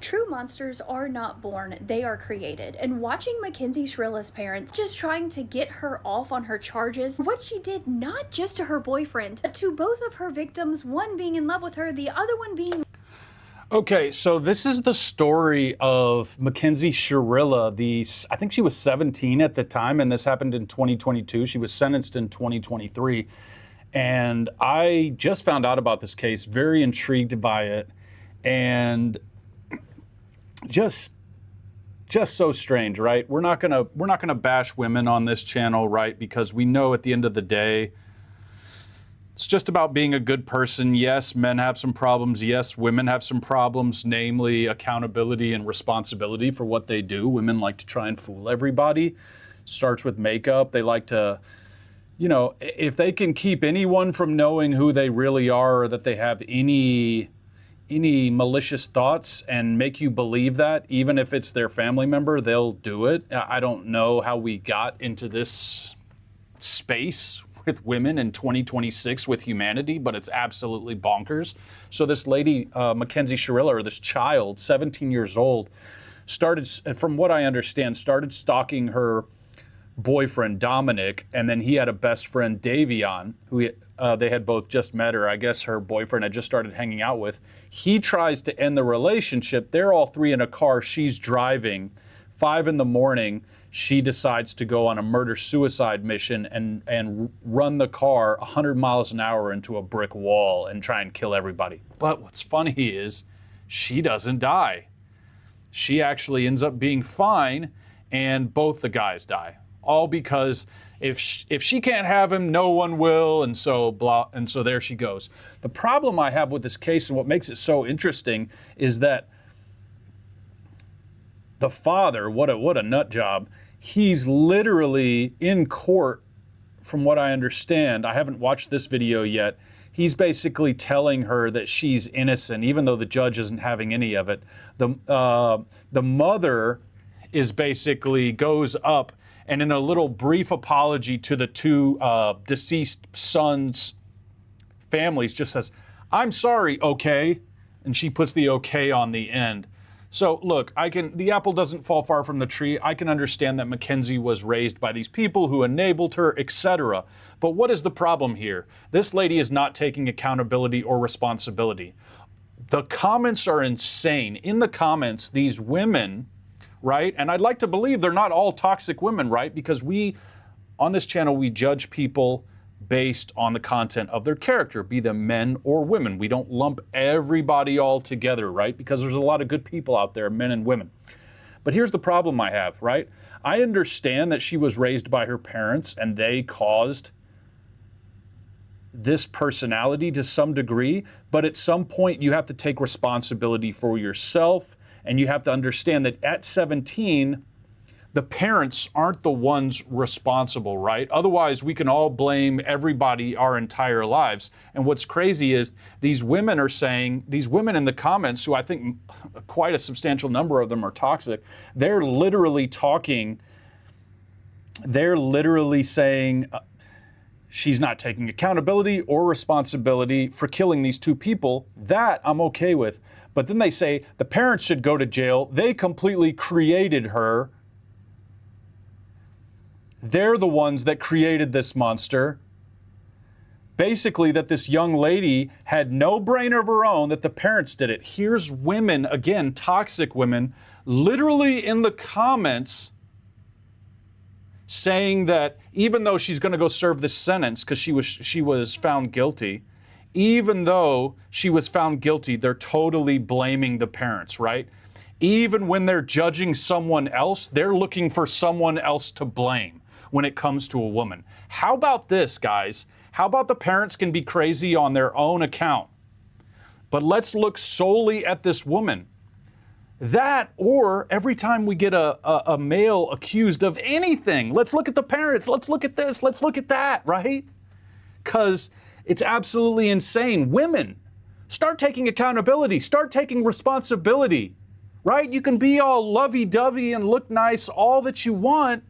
True monsters are not born, they are created. And watching Mackenzie Shirilla's parents just trying to get her off on her charges, what she did not just to her boyfriend, but to both of her victims, one being in love with her, the other one being... Okay, so this is the story of Mackenzie Shirilla. I think she was 17 at the time, and this happened in 2022. She was sentenced in 2023. And I just found out about this case, very intrigued by it. And just so strange, right? We're not gonna bash women on this channel, right? Because we know at the end of the day, it's just about being a good person. Yes, men have some problems. Yes, women have some problems, namely accountability and responsibility for what they do. Women like to try and fool everybody. Starts with makeup. They like to, you know, if they can keep anyone from knowing who they really are, or that they have any malicious thoughts and make you believe that, even if it's their family member, they'll do it. I don't know how we got into this space with women in 2026 with humanity, but it's absolutely bonkers. So this lady, Mackenzie Shirilla, or this child, 17 years old, started, from what I understand, started stalking her boyfriend Dominic, and then he had a best friend Davion, who they had both just met her. I guess her boyfriend had just started hanging out with. He tries to end the relationship. They're all three in a car. She's driving. 5 in the morning, she decides to go on a murder-suicide mission and run the car 100 miles an hour into a brick wall and try and kill everybody. But what's funny is she doesn't die. She actually ends up being fine, and both the guys die. All because if she can't have him, no one will, and so there she goes. The problem I have with this case, and what makes it so interesting, is that the father, what a nut job, he's literally in court, from what I understand. I haven't watched this video yet. He's basically telling her that she's innocent, even though the judge isn't having any of it. The mother is basically goes up, and in a little brief apology to the two deceased sons' families, just says, "I'm sorry, okay?" And she puts the okay on the end. So look, the apple doesn't fall far from the tree. I can understand that Mackenzie was raised by these people who enabled her, etc. But what is the problem here? This lady is not taking accountability or responsibility. The comments are insane. In the comments, these women, right? And I'd like to believe they're not all toxic women, right? Because on this channel, we judge people based on the content of their character, be them men or women. We don't lump everybody all together, right? Because there's a lot of good people out there, men and women. But here's the problem I have, right? I understand that she was raised by her parents and they caused this personality to some degree, but at some point you have to take responsibility for yourself, and you have to understand that at 17, the parents aren't the ones responsible, right? Otherwise, we can all blame everybody our entire lives. And what's crazy is these women in the comments, who I think quite a substantial number of them are toxic, they're literally saying she's not taking accountability or responsibility for killing these two people. That I'm okay with. But then they say the parents should go to jail. They completely created her. They're the ones that created this monster. Basically, that this young lady had no brain of her own, that the parents did it. Here's women, again, toxic women, literally in the comments saying that even though she's going to go serve this sentence because she was found guilty, even though she was found guilty, they're totally blaming the parents, right? Even when they're judging someone else, they're looking for someone else to blame when it comes to a woman. How about this, guys? How about the parents can be crazy on their own account? But let's look solely at this woman. That, or every time we get a male accused of anything, let's look at the parents, let's look at this, let's look at that, right? Because it's absolutely insane. Women, start taking accountability, start taking responsibility, right? You can be all lovey-dovey and look nice all that you want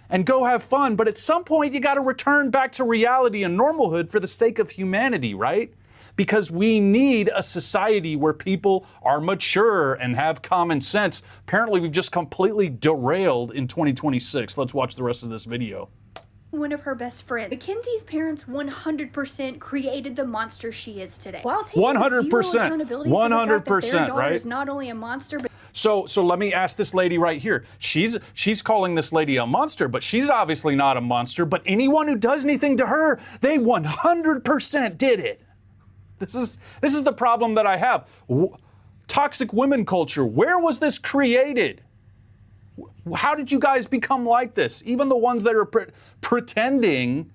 and go have fun, but at some point you got to return back to reality and normalhood for the sake of humanity, right? because we need a society where people are mature and have common sense. Apparently, we've just completely derailed in 2026. Let's watch the rest of this video. One of her best friends. Mackenzie's parents 100% created the monster she is today. While taking 100%, zero accountability for the fact that their daughter right? is not only a monster, but So let me ask this lady right here. She's calling this lady a monster, but she's obviously not a monster. But anyone who does anything to her, they 100% did it. This is the problem that I have. Toxic women culture. Where was this created? How did you guys become like this? Even the ones that are pretending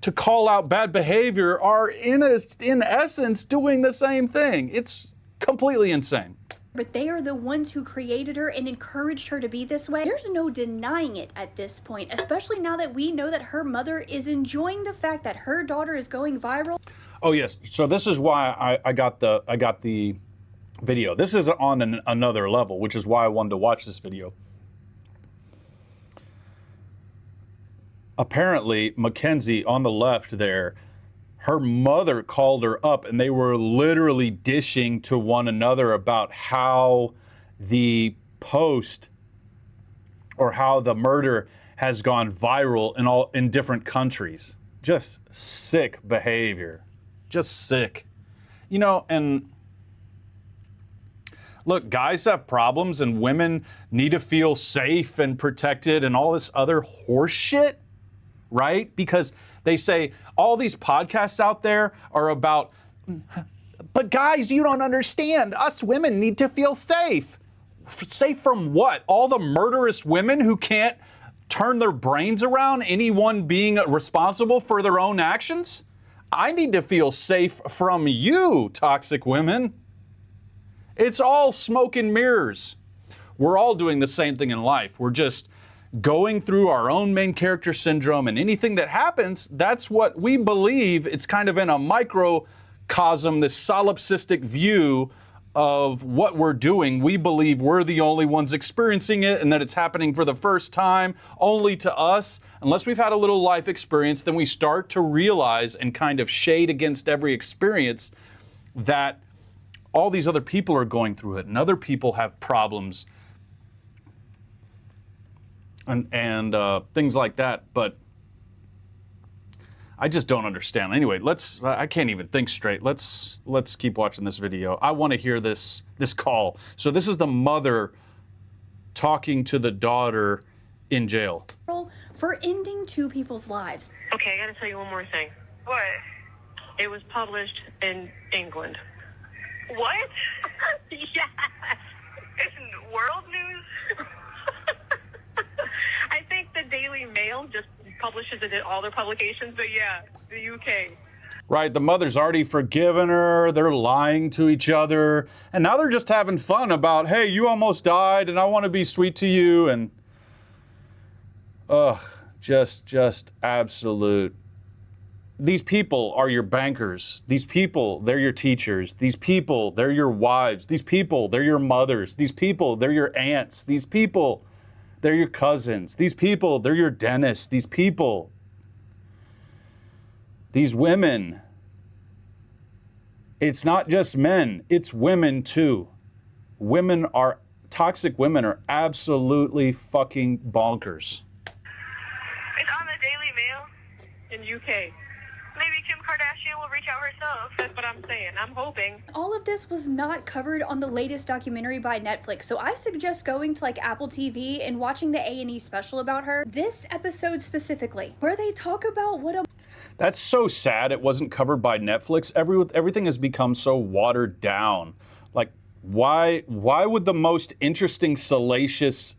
to call out bad behavior are in essence doing the same thing. It's completely insane. But they are the ones who created her and encouraged her to be this way. There's no denying it at this point, especially now that we know that her mother is enjoying the fact that her daughter is going viral. Oh yes, so this is why I got the video. This is on another level, which is why I wanted to watch this video. Apparently, Mackenzie on the left there, her mother called her up and they were literally dishing to one another about how the post or how the murder has gone viral in different countries. Just sick behavior. Just sick. You know, and look, guys have problems and women need to feel safe and protected and all this other horse shit, right? Because they say all these podcasts out there are about, but guys, you don't understand. Us women need to feel safe. Safe from what? All the murderous women who can't turn their brains around, anyone being responsible for their own actions? I need to feel safe from you, toxic women. It's all smoke and mirrors. We're all doing the same thing in life. We're just going through our own main character syndrome, and anything that happens, that's what we believe. It's kind of in a microcosm, this solipsistic view of what we're doing. We believe we're the only ones experiencing it and that it's happening for the first time only to us. Unless we've had a little life experience, then we start to realize and kind of shade against every experience that all these other people are going through it and other people have problems and things like that. But I just don't understand. Anyway, I can't even think straight. Let's keep watching this video. I want to hear this call. So this is the mother talking to the daughter in jail. For ending two people's lives. Okay, I gotta tell you one more thing. What? It was published in England. What? Yes! It's world news? I think the Daily Mail just publishes it in all their publications, but yeah, the UK. Right, the mother's already forgiven her, they're lying to each other, and now they're just having fun about, hey, you almost died and I want to be sweet to you, and just absolute. These people are your bankers. These people, they're your teachers. These people, they're your wives. These people, they're your mothers. These people, they're your aunts. These people, they're your cousins. These people, they're your dentists. These people, these women. It's not just men, it's women too. Toxic women are absolutely fucking bonkers. It's on the Daily Mail? In UK. Maybe Kim Kardashian will reach out herself. That's what I'm saying. I'm hoping. All of this was not covered on the latest documentary by Netflix, so I suggest going to like Apple TV and watching the A&E special about her. This episode specifically, where they talk about what a... That's so sad it wasn't covered by Netflix. Everything has become so watered down. Like, why would the most interesting, salacious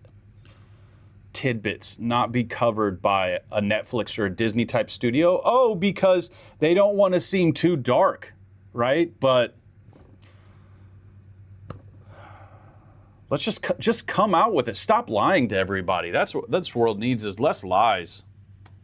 tidbits not be covered by a Netflix or a Disney type studio? Oh, because they don't want to seem too dark, right? But let's just come out with it. Stop lying to everybody. That's what this world needs, is less lies.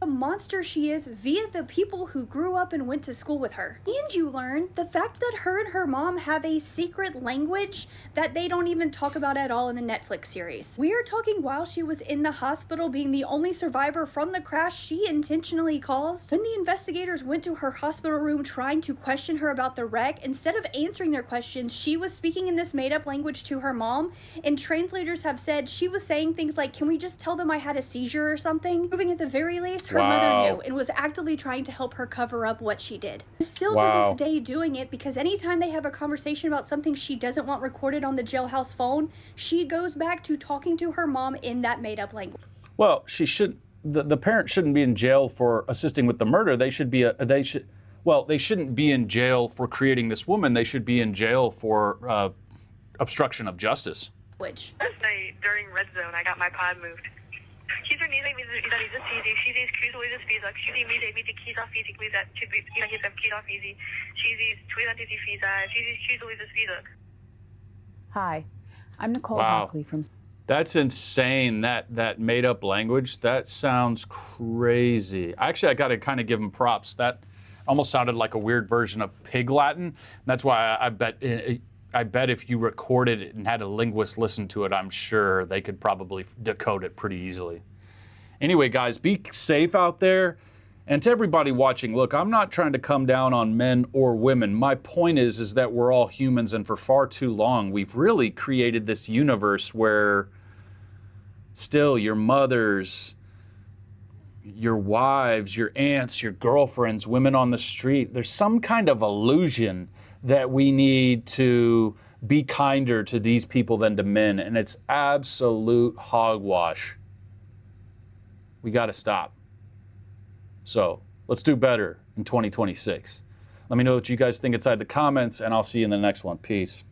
the monster she is via the people who grew up and went to school with her. And you learn the fact that her and her mom have a secret language that they don't even talk about at all in the Netflix series. We are talking while she was in the hospital, being the only survivor from the crash she intentionally caused. When the investigators went to her hospital room trying to question her about the wreck, instead of answering their questions, she was speaking in this made-up language to her mom, and translators have said she was saying things like, "Can we just tell them I had a seizure or something?" Proving at the very least her mother knew and was actively trying to help her cover up what she did. Still to this day doing it, because anytime they have a conversation about something she doesn't want recorded on the jailhouse phone, she goes back to talking to her mom in that made-up language. Well, she should. The parent shouldn't be in jail for assisting with the murder. They should be. They shouldn't be in jail for creating this woman. They should be in jail for obstruction of justice. Last night during Red Zone, I got my pod moved. Kids Hi, I'm Nicole Hockley from... That's insane, that made-up language. That sounds crazy. Actually, I got to kind of give them props. That almost sounded like a weird version of Pig Latin. That's why I bet if you recorded it and had a linguist listen to it, I'm sure they could probably decode it pretty easily. Anyway, guys, be safe out there. And to everybody watching, look, I'm not trying to come down on men or women. My point is that we're all humans, and for far too long, we've really created this universe where still your mothers, your wives, your aunts, your girlfriends, women on the street, there's some kind of illusion that we need to be kinder to these people than to men, and it's absolute hogwash. We got to stop. So let's do better in 2026. Let me know what you guys think inside the comments, and I'll see you in the next one. Peace.